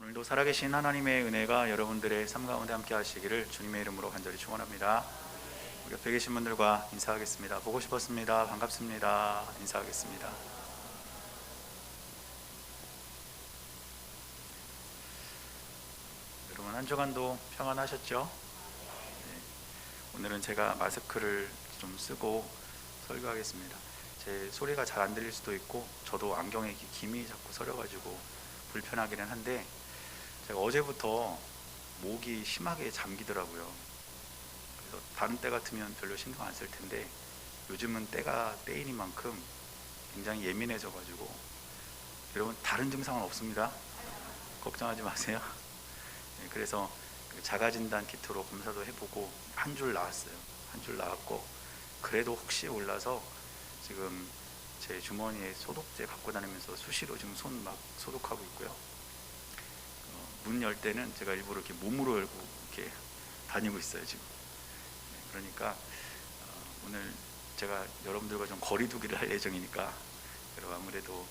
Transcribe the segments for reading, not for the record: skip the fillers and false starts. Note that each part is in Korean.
오늘도 살아계신 하나님의 은혜가 여러분들의 삶 가운데 함께 하시기를 주님의 이름으로 간절히 축원합니다. 우리 옆에 계신 분들과 인사하겠습니다. 보고 싶었습니다. 반갑습니다. 인사하겠습니다. 여러분 한 주간도 평안하셨죠? 네. 오늘은 제가 마스크를 좀 쓰고 설교하겠습니다. 제 소리가 잘 안 들릴 수도 있고 저도 안경에 김이 자꾸 서려가지고 불편하기는 한데, 제가 어제부터 목이 심하게 잠기더라고요. 그래서 다른 때 같으면 별로 신경 안 쓸 텐데 요즘은 때가 때이니만큼 굉장히 예민해져가지고, 여러분 다른 증상은 없습니다. 걱정하지 마세요. 네, 그래서 자가진단 키트로 검사도 해보고 한 줄 나왔어요. 한 줄 나왔고, 그래도 혹시 몰라서 지금 제 주머니에 소독제 갖고 다니면서 수시로 지금 손 막 소독하고 있고요. 문 열 때는 제가 일부러 이렇게 몸으로 열고 이렇게 다니고 있어요 지금. 그러니까 오늘 제가 여러분들과 좀 거리두기를 할 예정이니까 여러분 아무래도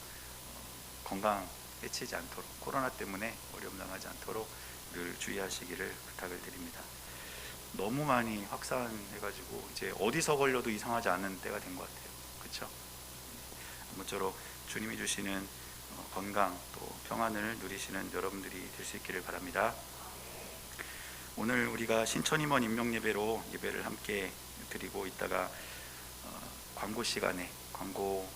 건강 해치지 않도록, 코로나 때문에 어려움 당하지 않도록 늘 주의하시기를 부탁을 드립니다. 너무 많이 확산해가지고 이제 어디서 걸려도 이상하지 않은 때가 된 것 같아요. 그렇죠? 아무쪼록 주님이 주시는 건강 또 평안을 누리시는 여러분들이 될 수 있기를 바랍니다. 오늘 우리가 신천임원 임명예배로 예배를 함께 드리고 있다가 광고 시간에 광고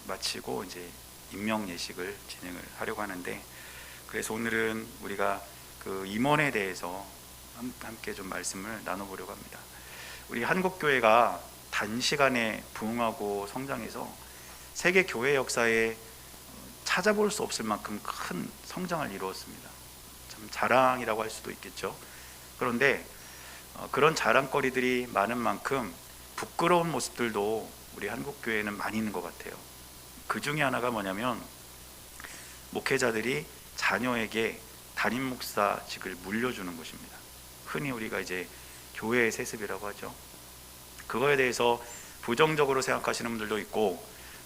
마치고 이제 임명 예식을 진행을 하려고 하는데, 그래서 오늘은 우리가 그 임원에 대해서 함께 좀 말씀을 나눠보려고 합니다. 우리 한국교회가 단시간에 부흥하고 성장해서 세계 교회 역사에 찾아볼 수 없을 만큼 큰 성장을 이루었습니다. 참 자랑이라고 할 수도 있겠죠. 그런데 그런 자랑거리들이 많은 만큼 부끄러운 모습들도 우리 한국교회는 많이 있는 것 같아요. 그 중에 하나가 뭐냐면, 목회자들이 자녀에게 담임 목사직을 물려주는 것입니다. 흔히 우리가 이제 교회의 세습이라고 하죠. 그거에 대해서 부정적으로 생각하시는 분들도 있고,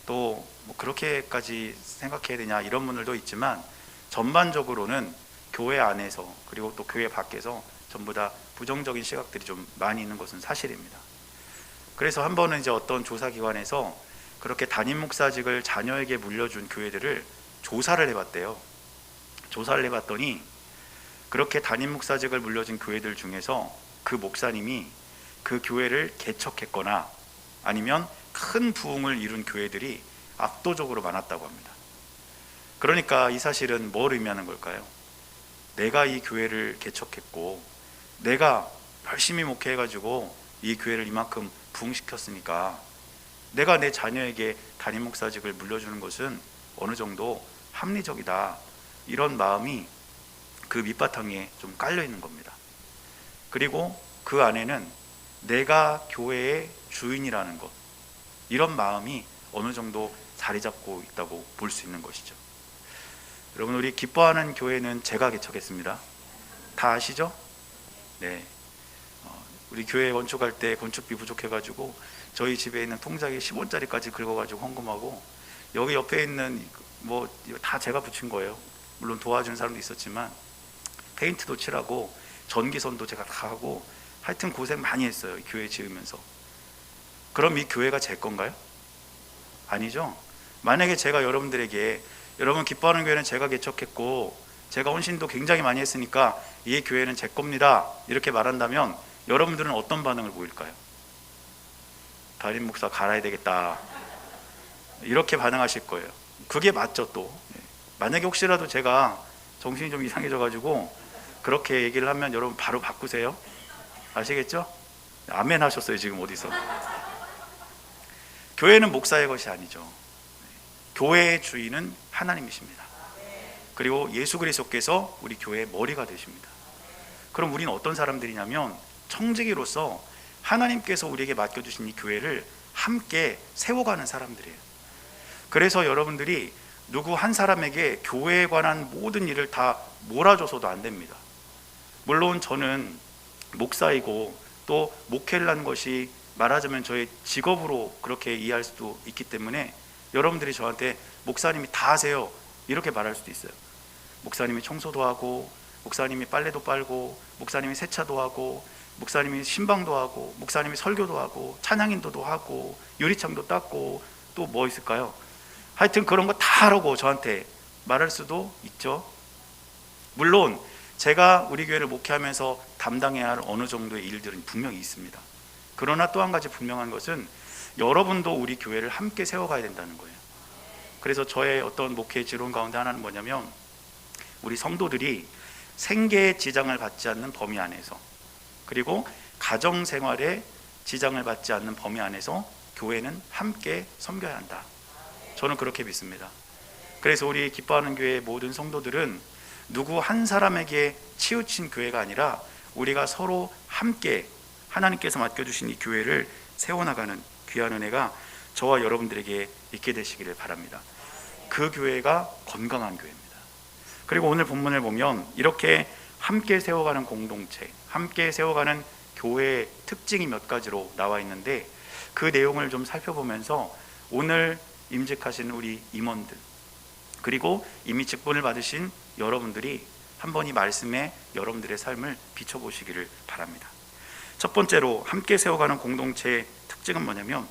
또 뭐 그렇게까지 생각해야 되냐 이런 분들도 있지만, 전반적으로는 교회 안에서 그리고 또 교회 밖에서 전부 다 부정적인 시각들이 좀 많이 있는 것은 사실입니다. 그래서 한 번은 이제 어떤 조사기관에서 그렇게 담임 목사직을 자녀에게 물려준 교회들을 조사를 해봤대요. 조사를 해봤더니 그렇게 담임 목사직을 물려준 교회들 중에서 그 목사님이 그 교회를 개척했거나 아니면 큰 부흥을 이룬 교회들이 압도적으로 많았다고 합니다. 그러니까 이 사실은 뭘 의미하는 걸까요? 내가 이 교회를 개척했고 내가 열심히 목회해가지고 이 교회를 이만큼 부흥시켰으니까 내가 내 자녀에게 담임 목사직을 물려주는 것은 어느 정도 합리적이다, 이런 마음이 그 밑바탕에 좀 깔려 있는 겁니다. 그리고 그 안에는 내가 교회의 주인이라는 것, 이런 마음이 어느 정도 자리 잡고 있다고 볼 수 있는 것이죠. 여러분, 우리 기뻐하는 교회는 제가 개척했습니다. 다 아시죠? 네. 우리 교회 건축할 때 건축비 부족해가지고 저희 집에 있는 통장에 10원짜리까지 긁어가지고 헌금하고, 여기 옆에 있는 뭐 다 제가 붙인 거예요. 물론 도와준 사람도 있었지만 페인트도 칠하고 전기선도 제가 다 하고, 하여튼 고생 많이 했어요, 교회 지으면서. 그럼 이 교회가 제 건가요? 아니죠. 만약에 제가 여러분들에게, 여러분 기뻐하는 교회는 제가 개척했고 제가 헌신도 굉장히 많이 했으니까 이 교회는 제 겁니다, 이렇게 말한다면 여러분들은 어떤 반응을 보일까요? 담임 목사 갈아야 되겠다, 이렇게 반응하실 거예요. 그게 맞죠. 또 만약에 혹시라도 제가 정신이 좀 이상해져 가지고 그렇게 얘기를 하면 여러분 바로 바꾸세요. 아시겠죠? 아멘 하셨어요 지금 어디서. 교회는 목사의 것이 아니죠. 교회의 주인은 하나님이십니다. 그리고 예수 그리스도께서 우리 교회의 머리가 되십니다. 그럼 우리는 어떤 사람들이냐면, 청지기로서 하나님께서 우리에게 맡겨주신 이 교회를 함께 세워가는 사람들이에요. 그래서 여러분들이 누구 한 사람에게 교회에 관한 모든 일을 다 몰아줘서도 안 됩니다. 물론 저는 목사이고 또 목회를 한 것이 말하자면 저의 직업으로 그렇게 이해할 수도 있기 때문에 여러분들이 저한테 목사님이 다 하세요 이렇게 말할 수도 있어요. 목사님이 청소도 하고, 목사님이 빨래도 빨고, 목사님이 세차도 하고, 목사님이 신방도 하고, 목사님이 설교도 하고, 찬양인도도 하고, 유리창도 닦고, 또 뭐 있을까요? 하여튼 그런 거 다 하라고 저한테 말할 수도 있죠. 물론 제가 우리 교회를 목회하면서 담당해야 할 어느 정도의 일들은 분명히 있습니다. 그러나 또 한 가지 분명한 것은 여러분도 우리 교회를 함께 세워가야 된다는 거예요. 그래서 저의 어떤 목회 지론 가운데 하나는 뭐냐면, 우리 성도들이 생계에 지장을 받지 않는 범위 안에서, 그리고 가정생활에 지장을 받지 않는 범위 안에서 교회는 함께 섬겨야 한다. 저는 그렇게 믿습니다. 그래서 우리 기뻐하는 교회의 모든 성도들은 누구 한 사람에게 치우친 교회가 아니라 우리가 서로 함께 하나님께서 맡겨주신 이 교회를 세워나가는 귀한 은혜가 저와 여러분들에게 있게 되시기를 바랍니다. 그 교회가 건강한 교회입니다. 그리고 오늘 본문을 보면 이렇게 함께 세워가는 공동체, 함께 세워가는 교회의 특징이 몇 가지로 나와 있는데, 그 내용을 좀 살펴보면서 오늘 임직하신 우리 임원들, 그리고 이미 직분을 받으신 여러분들이 한번 이 말씀에 여러분들의 삶을 비춰보시기를 바랍니다. 첫 번째로 함께 세워가는 공동체의 특징은 뭐냐면,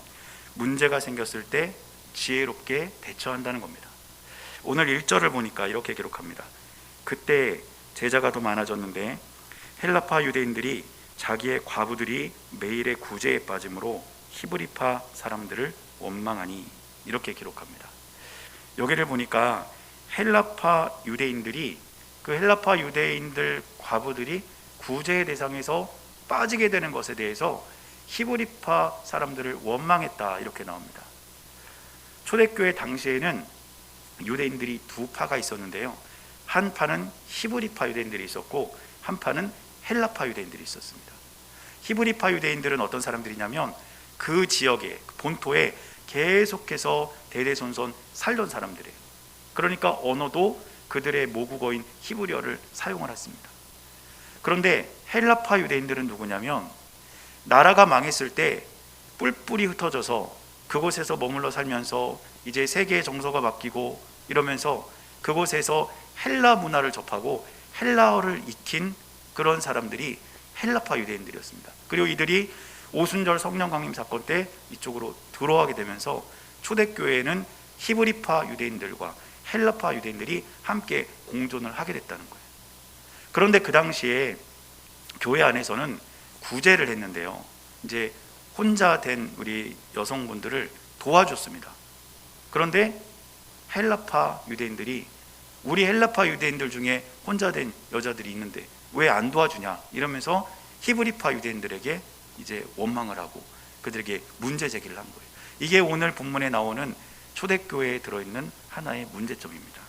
문제가 생겼을 때 지혜롭게 대처한다는 겁니다. 오늘 1절을 보니까 이렇게 기록합니다. 그때 제자가 더 많아졌는데 헬라파 유대인들이 자기의 과부들이 매일의 구제에 빠짐으로 히브리파 사람들을 원망하니, 이렇게 기록합니다. 여기를 보니까 헬라파 유대인들이, 그 헬라파 유대인들 과부들이 구제의 대상에서 빠지게 되는 것에 대해서 히브리파 사람들을 원망했다, 이렇게 나옵니다. 초대교회 당시에는 유대인들이 두 파가 있었는데요, 한 파는 히브리파 유대인들이 있었고 한 파는 헬라파 유대인들이 있었습니다. 히브리파 유대인들은 어떤 사람들이냐면 그 지역에, 본토에 계속해서 대대손손 살던 사람들이에요. 그러니까 언어도 그들의 모국어인 히브리어를 사용을 했습니다. 그런데 헬라파 유대인들은 누구냐면, 나라가 망했을 때 뿔뿔이 흩어져서 그곳에서 머물러 살면서 이제 세계의 정서가 바뀌고 이러면서 그곳에서 헬라 문화를 접하고 헬라어를 익힌 그런 사람들이 헬라파 유대인들이었습니다. 그리고 이들이 오순절 성령 강림 사건 때 이쪽으로 들어가게 되면서 초대교회에는 히브리파 유대인들과 헬라파 유대인들이 함께 공존을 하게 됐다는 거예요. 그런데 그 당시에 교회 안에서는 구제를 했는데요, 이제 혼자 된 우리 여성분들을 도와줬습니다. 그런데 헬라파 유대인들이, 우리 헬라파 유대인들 중에 혼자 된 여자들이 있는데 왜 안 도와주냐 이러면서 히브리파 유대인들에게 이제 원망을 하고 그들에게 문제 제기를 한 거예요. 이게 오늘 본문에 나오는 초대교회에 들어있는 하나의 문제점입니다.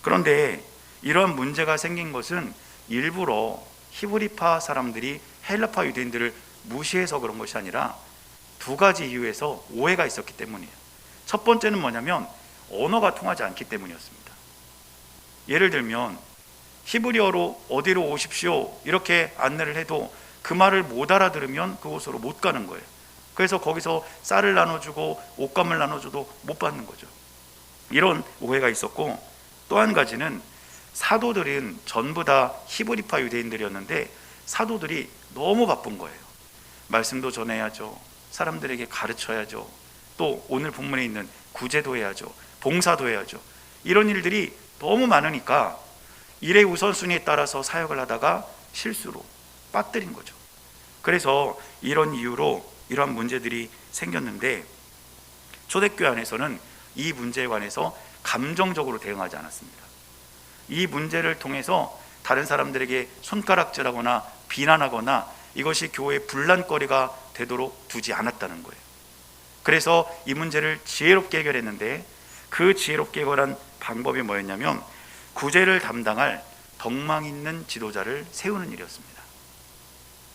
그런데 이러한 문제가 생긴 것은 일부러 히브리파 사람들이 헬라파 유대인들을 무시해서 그런 것이 아니라 두 가지 이유에서 오해가 있었기 때문이에요. 첫 번째는 뭐냐면 언어가 통하지 않기 때문이었습니다. 예를 들면 히브리어로 어디로 오십시오 이렇게 안내를 해도 그 말을 못 알아들으면 그곳으로 못 가는 거예요. 그래서 거기서 쌀을 나눠주고 옷감을 나눠줘도 못 받는 거죠. 이런 오해가 있었고, 또 한 가지는 사도들은 전부 다 히브리파 유대인들이었는데 사도들이 너무 바쁜 거예요. 말씀도 전해야죠, 사람들에게 가르쳐야죠, 또 오늘 본문에 있는 구제도 해야죠, 봉사도 해야죠. 이런 일들이 너무 많으니까 일의 우선순위에 따라서 사역을 하다가 실수로 빠뜨린 거죠. 그래서 이런 이유로 이러한 문제들이 생겼는데, 초대교회 안에서는 이 문제에 관해서 감정적으로 대응하지 않았습니다. 이 문제를 통해서 다른 사람들에게 손가락질하거나 비난하거나 이것이 교회의 분란거리가 되도록 두지 않았다는 거예요. 그래서 이 문제를 지혜롭게 해결했는데, 그 지혜롭게 해결한 방법이 뭐였냐면 구제를 담당할 덕망 있는 지도자를 세우는 일이었습니다.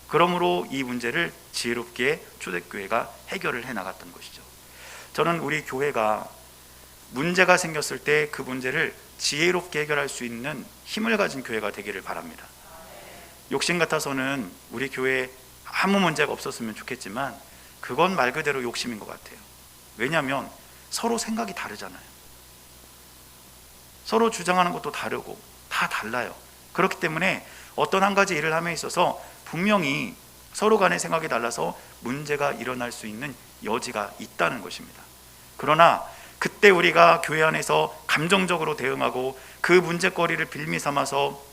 그러므로 이 문제를 지혜롭게 초대교회가 해결을 해나갔던 것이죠. 저는 우리 교회가 문제가 생겼을 때 그 문제를 지혜롭게 해결할 수 있는 힘을 가진 교회가 되기를 바랍니다. 욕심 같아서는 우리 교회에 아무 문제가 없었으면 좋겠지만 그건 말 그대로 욕심인 것 같아요. 왜냐하면 서로 생각이 다르잖아요. 서로 주장하는 것도 다르고 다 달라요. 그렇기 때문에 어떤 한 가지 일을 함에 있어서 분명히 서로 간의 생각이 달라서 문제가 일어날 수 있는 여지가 있다는 것입니다. 그러나 그때 우리가 교회 안에서 감정적으로 대응하고 그 문제거리를 빌미 삼아서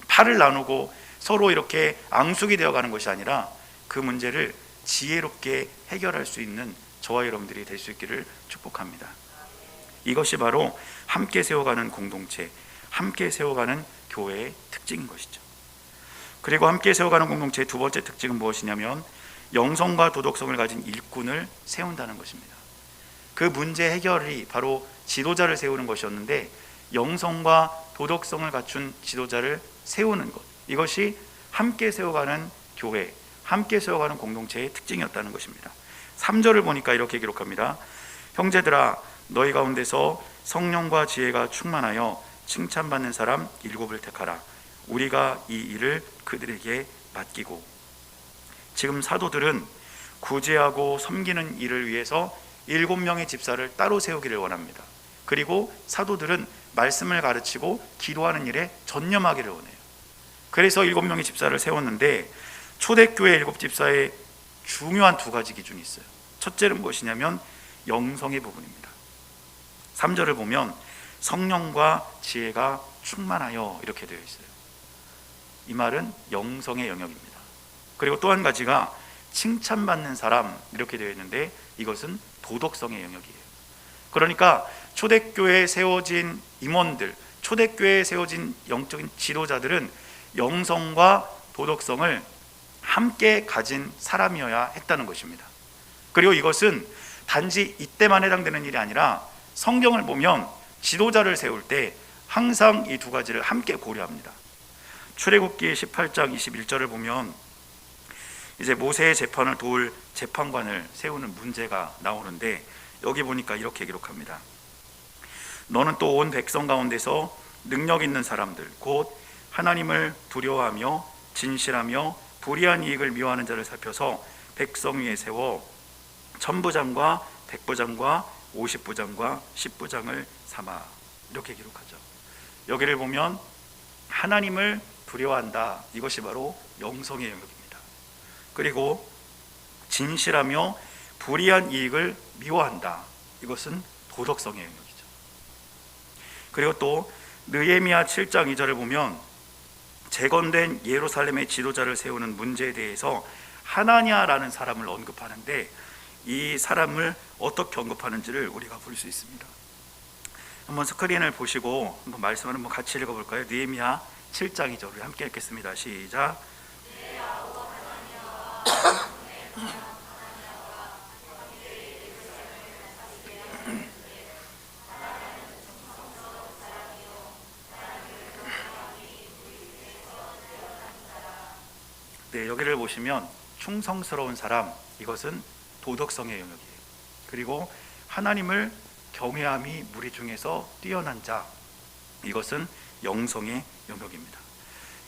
팔을 나누고 서로 이렇게 앙숙이 되어가는 것이 아니라 그 문제를 지혜롭게 해결할 수 있는 저와 여러분들이 될 수 있기를 축복합니다. 이것이 바로 함께 세워가는 공동체, 함께 세워가는 교회의 특징인 것이죠. 그리고 함께 세워가는 공동체의 두 번째 특징은 무엇이냐면 영성과 도덕성을 가진 일꾼을 세운다는 것입니다. 그 문제 해결이 바로 지도자를 세우는 것이었는데 영성과 도덕성을 갖춘 지도자를 세우는 것, 이것이 함께 세워가는 교회, 함께 세워가는 공동체의 특징이었다는 것입니다. 3절을 보니까 이렇게 기록합니다. 형제들아, 너희 가운데서 성령과 지혜가 충만하여 칭찬받는 사람 7을 택하라. 우리가 이 일을 그들에게 맡기고. 지금 사도들은 구제하고 섬기는 일을 위해서 7명의 집사를 따로 세우기를 원합니다. 그리고 사도들은 말씀을 가르치고 기도하는 일에 전념하기를 원해요. 그래서 7명의 집사를 세웠는데 초대교회 7집사의 중요한 두 가지 기준이 있어요. 첫째는 무엇이냐면 영성의 부분입니다. 3절을 보면 성령과 지혜가 충만하여 이렇게 되어 있어요. 이 말은 영성의 영역입니다. 그리고 또 한 가지가 칭찬받는 사람 이렇게 되어 있는데 이것은 도덕성의 영역이에요. 그러니까 초대교회에 세워진 임원들, 초대교회에 세워진 영적인 지도자들은 영성과 도덕성을 함께 가진 사람이어야 했다는 것입니다. 그리고 이것은 단지 이때만 해당되는 일이 아니라 성경을 보면 지도자를 세울 때 항상 이 두 가지를 함께 고려합니다. 출애굽기 18장 21절을 보면 이제 모세의 재판을 도울 재판관을 세우는 문제가 나오는데 여기 보니까 이렇게 기록합니다. 너는 또 온 백성 가운데서 능력 있는 사람들 곧 하나님을 두려워하며 진실하며 불의한 이익을 미워하는 자를 살펴서 백성 위에 세워 천부장과 백부장과 50부장과 10부장을 삼아. 이렇게 기록하죠. 여기를 보면 하나님을 두려워한다, 이것이 바로 영성의 영역입니다. 그리고 진실하며 불의한 이익을 미워한다, 이것은 도덕성의 영역이죠. 그리고 또 느헤미야 7장 2절을 보면 재건된 예루살렘의 지도자를 세우는 문제에 대해서 하나냐라는 사람을 언급하는데 이 사람을 어떻게 언급하는지를 우리가 볼 수 있습니다. 한번 스크린을 보시고 한번 말씀을 한번 같이 읽어볼까요? 느헤미야 7장 2절을 함께 읽겠습니다. 시작. 네, 여기를 보시면 충성스러운 사람, 이것은 도덕성의 영역이에요. 그리고 하나님을 경외함이 무리 중에서 뛰어난 자, 이것은 영성의 영역입니다.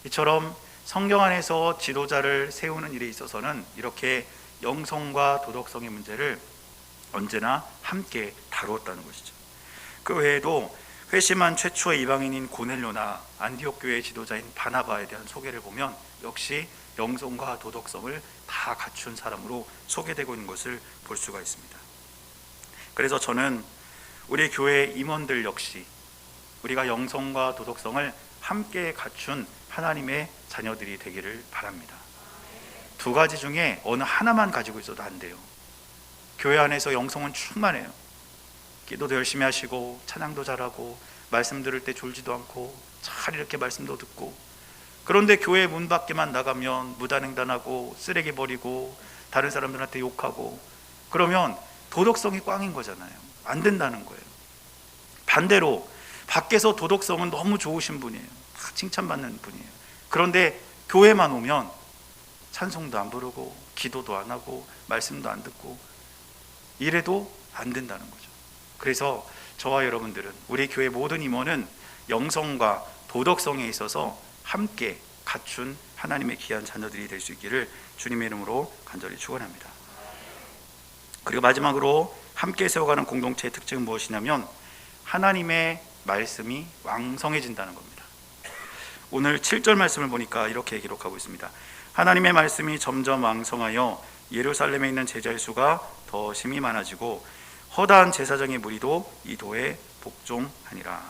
이처럼 성경 안에서 지도자를 세우는 일에 있어서는 이렇게 영성과 도덕성의 문제를 언제나 함께 다루었다는 것이죠. 그 외에도 회심한 최초의 이방인인 고넬료나 안디옥 교회의 지도자인 바나바에 대한 소개를 보면 역시 영성과 도덕성을 다 갖춘 사람으로 소개되고 있는 것을 볼 수가 있습니다. 그래서 저는 우리 교회 임원들 역시 우리가 영성과 도덕성을 함께 갖춘 하나님의 자녀들이 되기를 바랍니다. 두 가지 중에 어느 하나만 가지고 있어도 안 돼요. 교회 안에서 영성은 충만해요. 기도도 열심히 하시고 찬양도 잘하고 말씀 들을 때 졸지도 않고 잘 이렇게 말씀도 듣고, 그런데 교회 문 밖에만 나가면 무단횡단하고 쓰레기 버리고 다른 사람들한테 욕하고, 그러면 도덕성이 꽝인 거잖아요. 안 된다는 거예요. 반대로 밖에서 도덕성은 너무 좋으신 분이에요. 다 칭찬받는 분이에요. 그런데 교회만 오면 찬송도 안 부르고 기도도 안 하고 말씀도 안 듣고 이래도 안 된다는 거죠. 그래서 저와 여러분들은, 우리 교회 모든 임원은 영성과 도덕성에 있어서 함께 갖춘 하나님의 귀한 자녀들이 될 수 있기를 주님의 이름으로 간절히 축원합니다. 그리고 마지막으로 함께 세워가는 공동체의 특징은 무엇이냐면 하나님의 말씀이 왕성해진다는 겁니다. 오늘 7절 말씀을 보니까 이렇게 기록하고 있습니다. 하나님의 말씀이 점점 왕성하여 예루살렘에 있는 제자의 수가 더 심히 많아지고 허다한 제사장의 무리도 이 도에 복종하니라.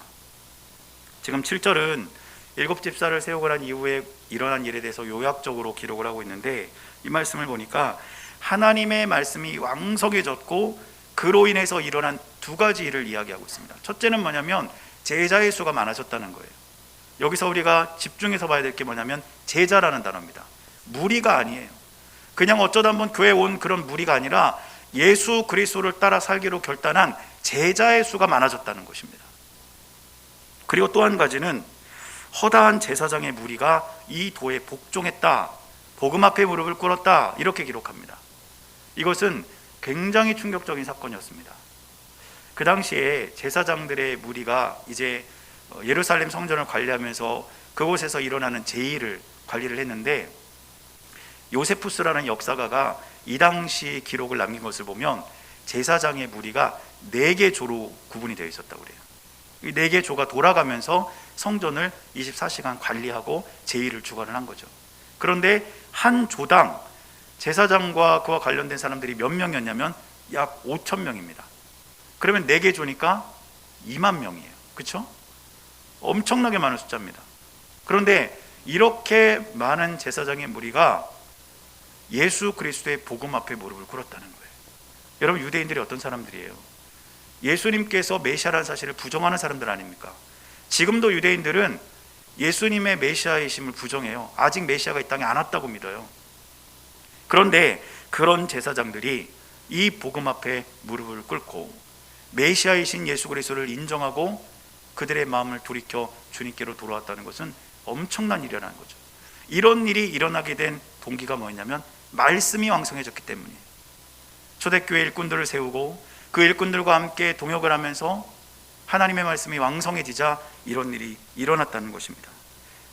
지금 7절은 7집사를 세우고 난 이후에 일어난 일에 대해서 요약적으로 기록을 하고 있는데, 이 말씀을 보니까 하나님의 말씀이 왕성해졌고 그로 인해서 일어난 두 가지 일을 이야기하고 있습니다. 첫째는 뭐냐면 제자의 수가 많아졌다는 거예요. 여기서 우리가 집중해서 봐야 될 게 뭐냐면 제자라는 단어입니다. 무리가 아니에요. 그냥 어쩌다 한번 교회에 온 그런 무리가 아니라 예수 그리스도를 따라 살기로 결단한 제자의 수가 많아졌다는 것입니다. 그리고 또 한 가지는 허다한 제사장의 무리가 이 도에 복종했다, 복음 앞에 무릎을 꿇었다, 이렇게 기록합니다. 이것은 굉장히 충격적인 사건이었습니다. 그 당시에 제사장들의 무리가 이제 예루살렘 성전을 관리하면서 그곳에서 일어나는 제의를 관리를 했는데, 요세푸스라는 역사가가 이 당시 기록을 남긴 것을 보면 제사장의 무리가 4개 조로 구분이 되어 있었다고 그래요. 이 4개 조가 돌아가면서 성전을 24시간 관리하고 제의를 주관을 한 거죠. 그런데 한 조당 제사장과 그와 관련된 사람들이 몇 명이었냐면 약 5천 명입니다. 그러면 4개 조니까 2만 명이에요. 그렇죠? 엄청나게 많은 숫자입니다. 그런데 이렇게 많은 제사장의 무리가 예수 그리스도의 복음 앞에 무릎을 꿇었다는 거예요. 여러분, 유대인들이 어떤 사람들이에요? 예수님께서 메시아라는 사실을 부정하는 사람들 아닙니까? 지금도 유대인들은 예수님의 메시아이심을 부정해요. 아직 메시아가 이 땅에 안 왔다고 믿어요. 그런데 그런 제사장들이 이 복음 앞에 무릎을 꿇고 메시아이신 예수 그리스도를 인정하고 그들의 마음을 돌이켜 주님께로 돌아왔다는 것은 엄청난 일이라는 거죠. 이런 일이 일어나게 된 동기가 뭐였냐면 말씀이 왕성해졌기 때문이에요. 초대교회 일꾼들을 세우고 그 일꾼들과 함께 동역을 하면서 하나님의 말씀이 왕성해지자 이런 일이 일어났다는 것입니다.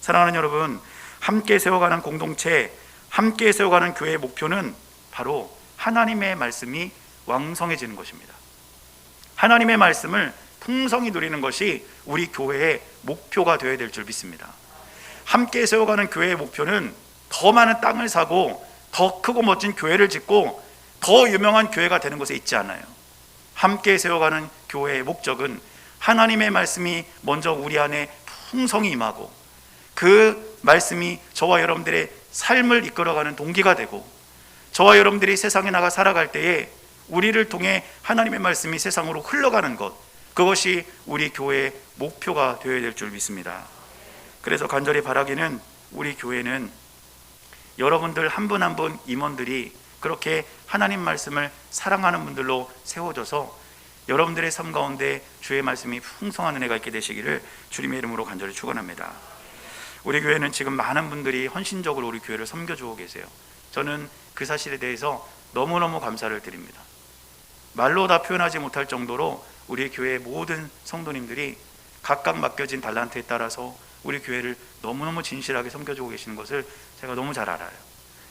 사랑하는 여러분, 함께 세워가는 공동체, 함께 세워가는 교회의 목표는 바로 하나님의 말씀이 왕성해지는 것입니다. 하나님의 말씀을 풍성히 누리는 것이 우리 교회의 목표가 되어야 될 줄 믿습니다. 함께 세워가는 교회의 목표는 더 많은 땅을 사고 더 크고 멋진 교회를 짓고 더 유명한 교회가 되는 것에 있지 않아요. 함께 세워가는 교회의 목적은 하나님의 말씀이 먼저 우리 안에 풍성히 임하고 그 말씀이 저와 여러분들의 삶을 이끌어가는 동기가 되고 저와 여러분들이 세상에 나가 살아갈 때에 우리를 통해 하나님의 말씀이 세상으로 흘러가는 것, 그것이 우리 교회의 목표가 되어야 될 줄 믿습니다. 그래서 간절히 바라기는 우리 교회는 여러분들 한 분 한 분 임원들이 그렇게 하나님 말씀을 사랑하는 분들로 세워져서 여러분들의 삶 가운데 주의 말씀이 풍성한 은혜가 있게 되시기를 주님의 이름으로 간절히 축원합니다. 우리 교회는 지금 많은 분들이 헌신적으로 우리 교회를 섬겨주고 계세요. 저는 그 사실에 대해서 너무너무 감사를 드립니다. 말로 다 표현하지 못할 정도로 우리 교회의 모든 성도님들이 각각 맡겨진 달란트에 따라서 우리 교회를 너무너무 진실하게 섬겨주고 계시는 것을 제가 너무 잘 알아요.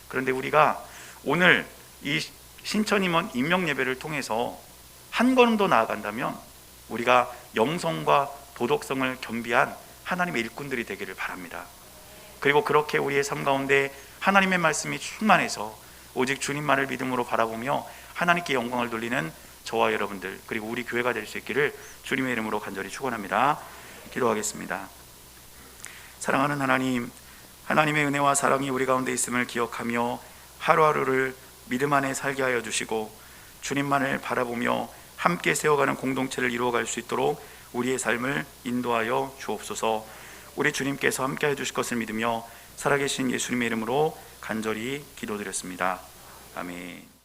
그런데 우리가 오늘 이 신천임원 임명 예배를 통해서 한 걸음 더 나아간다면 우리가 영성과 도덕성을 겸비한 하나님의 일꾼들이 되기를 바랍니다. 그리고 그렇게 우리의 삶 가운데 하나님의 말씀이 충만해서 오직 주님만을 믿음으로 바라보며 하나님께 영광을 돌리는 저와 여러분들 그리고 우리 교회가 될 수 있기를 주님의 이름으로 간절히 축원합니다. 기도하겠습니다. 사랑하는 하나님, 하나님의 은혜와 사랑이 우리 가운데 있음을 기억하며 하루하루를 믿음 안에 살게 하여 주시고 주님만을 바라보며 함께 세워가는 공동체를 이루어갈 수 있도록 우리의 삶을 인도하여 주옵소서. 우리 주님께서 함께 해주실 것을 믿으며 살아계신 예수님의 이름으로 간절히 기도드렸습니다. 아멘.